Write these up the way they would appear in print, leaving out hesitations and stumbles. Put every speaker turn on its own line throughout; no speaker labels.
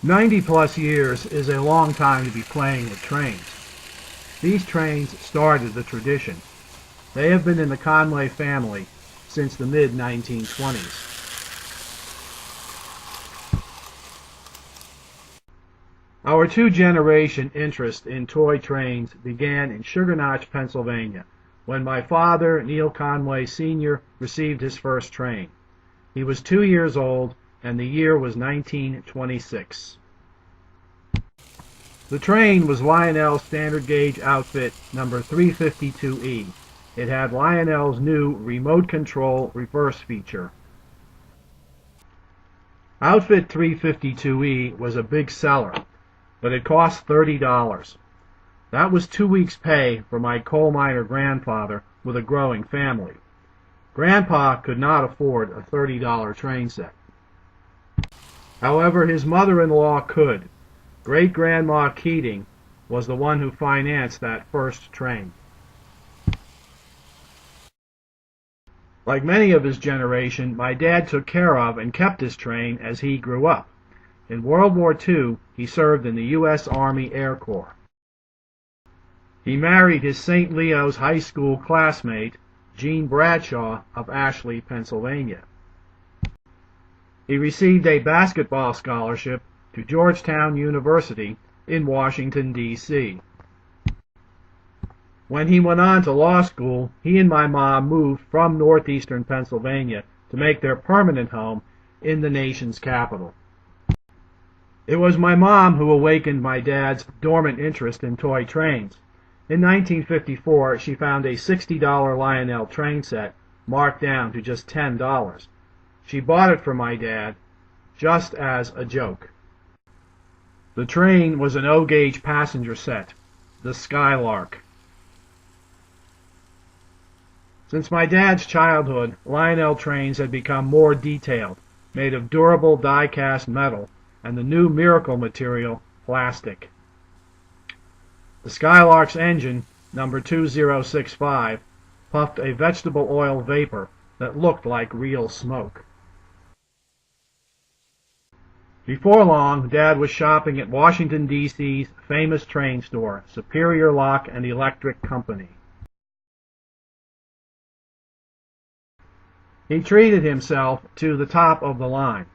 90-plus years is a long time to be playing with trains. These trains started the tradition. They have been in the Conway family since the mid-1920s. Our two-generation interest in toy trains began in Sugar Notch, Pennsylvania, when my father, Neal Conway Sr., received his first train. He was 2 years old, and the year was 1926. The train was Lionel Standard Gauge outfit number 352E. It had Lionel's new remote control reverse feature. Outfit 352E was a big seller, but it cost $30. That was 2 weeks' pay for my coal miner grandfather with a growing family. Grandpa could not afford a $30 train set. However, his mother-in-law could. Great-Grandma Keating was the one who financed that first train. Like many of his generation, my dad took care of and kept his train as he grew up. In World War II, he served in the U.S. Army Air Corps. He married his St. Leo's High School classmate, Jean Bradshaw of Ashley, Pennsylvania. He received a basketball scholarship to Georgetown University in Washington, D.C. When he went on to law school, he and my mom moved from northeastern Pennsylvania to make their permanent home in the nation's capital. It was my mom who awakened my dad's dormant interest in toy trains. In 1954, she found a $60 Lionel train set marked down to just $10. She bought it for my dad just as a joke. The train was an O-gauge passenger set, the Skylark. Since my dad's childhood, Lionel trains had become more detailed, made of durable die-cast metal and the new miracle material, plastic. The Skylark's engine, number 2065, puffed a vegetable oil vapor that looked like real smoke. Before long, Dad was shopping at Washington, D.C.'s famous train store, Superior Lock and Electric Company. He treated himself to the top of the line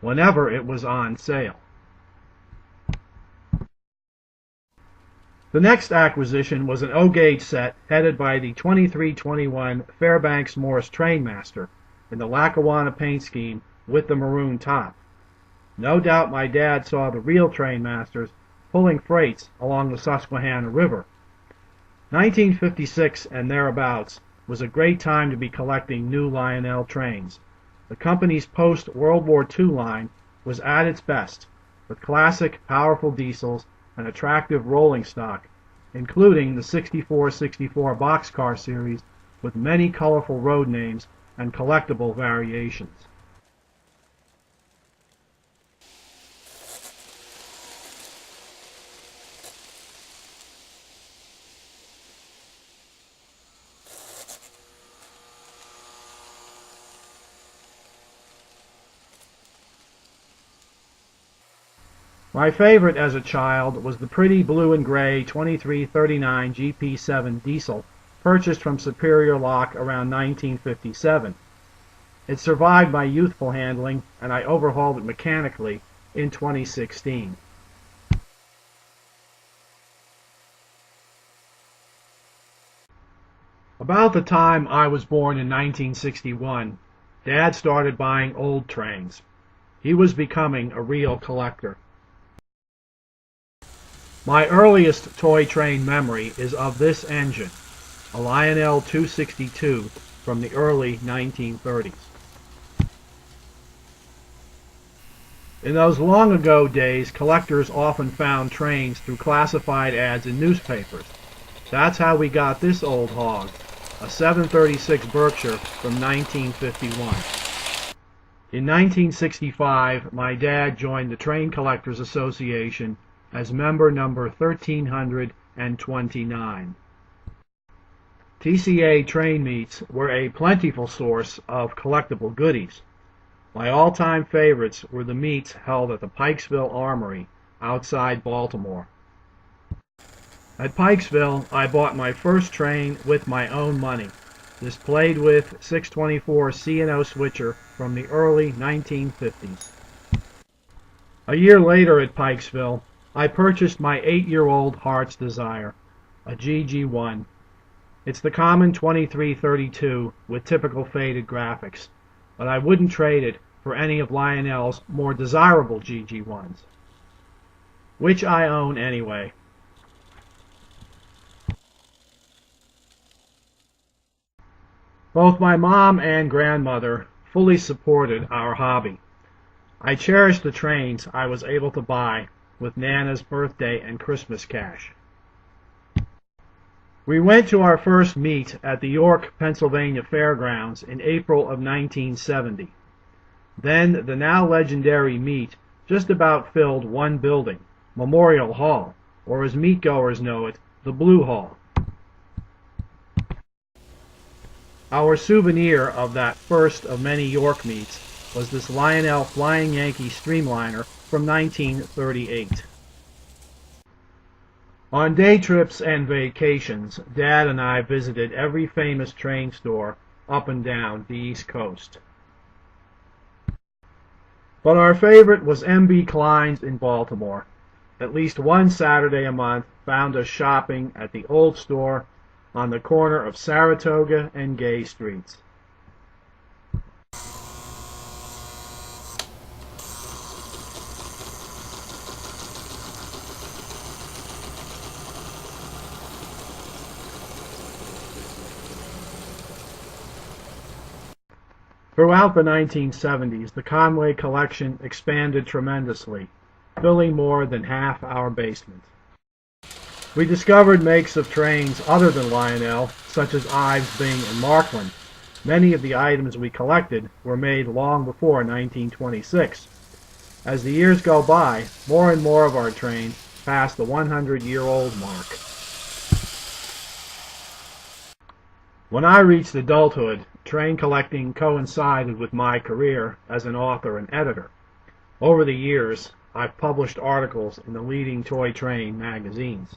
whenever it was on sale. The next acquisition was an O-gauge set headed by the 2321 Fairbanks Morse Trainmaster in the Lackawanna paint scheme with the maroon top. No doubt my dad saw the real Trainmasters pulling freights along the Susquehanna River. 1956 and thereabouts was a great time to be collecting new Lionel trains. The company's post-World War II line was at its best, with classic, powerful diesels and attractive rolling stock, including the 6464 boxcar series with many colorful road names and collectible variations. My favorite as a child was the pretty blue and gray 2339 GP7 diesel purchased from Superior Lock around 1957. It survived my youthful handling, and I overhauled it mechanically in 2016. About the time I was born in 1961, Dad started buying old trains. He was becoming a real collector. My earliest toy train memory is of this engine, a Lionel 262 from the early 1930s. In those long ago days, collectors often found trains through classified ads in newspapers. That's how we got this old hog, a 736 Berkshire from 1951. In 1965, my dad joined the Train Collectors Association as member number 1329. TCA train meets were a plentiful source of collectible goodies. My all-time favorites were the meets held at the Pikesville Armory outside Baltimore. At Pikesville, I bought my first train with my own money. This played with 624 C&O switcher from the early 1950s. A year later at Pikesville, I purchased my 8-year-old heart's desire, a GG1. It's the common 2332 with typical faded graphics, but I wouldn't trade it for any of Lionel's more desirable GG1s, which I own anyway. Both my mom and grandmother fully supported our hobby. I cherished the trains I was able to buy with Nana's birthday and Christmas cash. We went to our first meet at the York, Pennsylvania Fairgrounds in April of 1970. Then the now legendary meet just about filled one building, Memorial Hall, or as meetgoers know it, the Blue Hall. Our souvenir of that first of many York meets was this Lionel Flying Yankee Streamliner from 1938. On day trips and vacations, Dad and I visited every famous train store up and down the East Coast. But our favorite was M.B. Klein's in Baltimore. At least one Saturday a month found us shopping at the old store on the corner of Saratoga and Gay Streets. Throughout the 1970s, the Conway collection expanded tremendously, filling more than half our basement. We discovered makes of trains other than Lionel, such as Ives, Bing, and Marklin. Many of the items we collected were made long before 1926. As the years go by, more and more of our trains pass the 100-year-old mark. When I reached adulthood, train collecting coincided with my career as an author and editor. Over the years, I've published articles in the leading toy train magazines.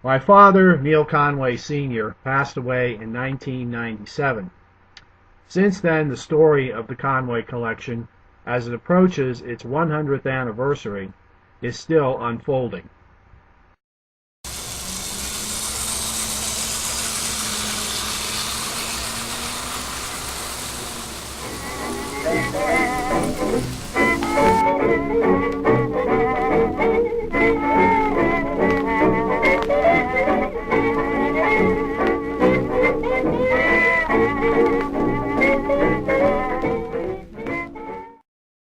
My father, Neal Conway Sr., passed away in 1997. Since then, the story of the Conway collection, as it approaches its 100th anniversary, is still unfolding.